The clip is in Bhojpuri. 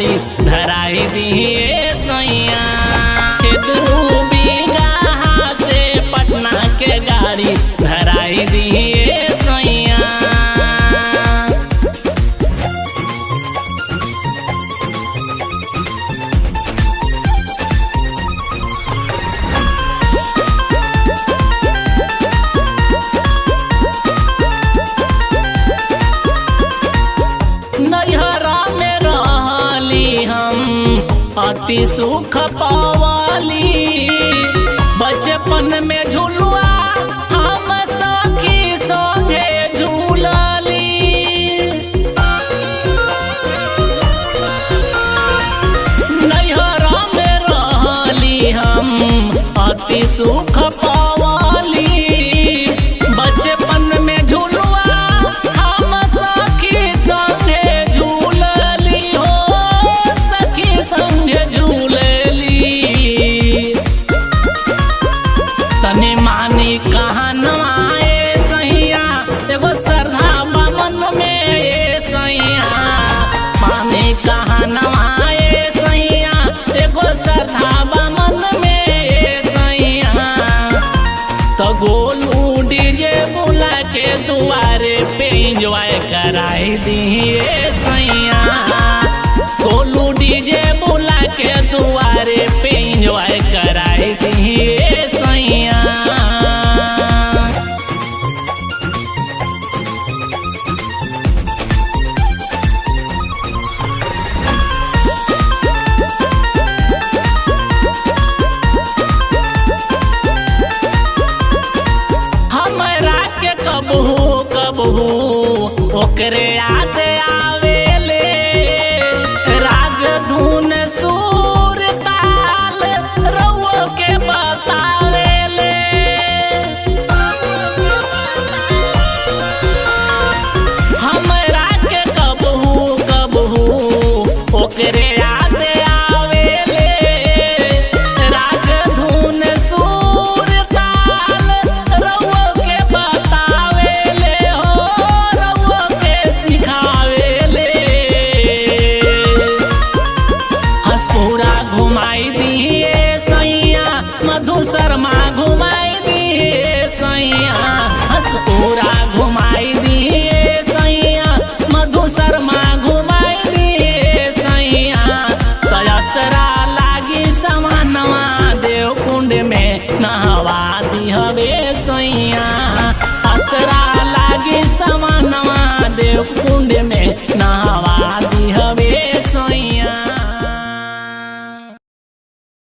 गाड़ी धराई दिए सैया। ध्रुवीगहा से पटना के गाड़ी धराई दिए सैया। नैहरा में रहली हम अति सुख पावाली। बचपन में झुलुआ हम सखी संगे झूलली। नैहरा में रहली हम अति सुख पावाली। बचपन में झुलुआ हम सखी संगे झूलली हो, सखी संगे झूलली। तने मानी कहनवा ए सैया, एगो श्रद्धा बमन में ए सैया। मानी कहनवा ए सैया, एगो श्रद्धा बमन में ए सैया। तो गोलू डीजे बुला के दुआरे पे इंजॉय कराई दिए सैया। गोलू डीजे बुला के दुआरे पे इंजॉय कराई दिए सैया। हमरा के कबहू कबहू ओकरे याद आवेले। राग धुन सुर ताल रउआ के बतावेले। हमरा के कबहू कबहू ओकरे याद आवेले। राग धुन सुर ताल रउआ के बतावेले हो, रउआ के सिखावेले। हंसपुरा घुमाई दिए सैया, मधु शर्मा घुमाई दिए सैया। हंसपुरा घुमाई दिए सैया, मधु शर्मा घुमाई दिए सैया। तयसरा लागी समानवा देव कुंड में नहवा दिहबे सैया। असरा लागी समानवा देव कुंड में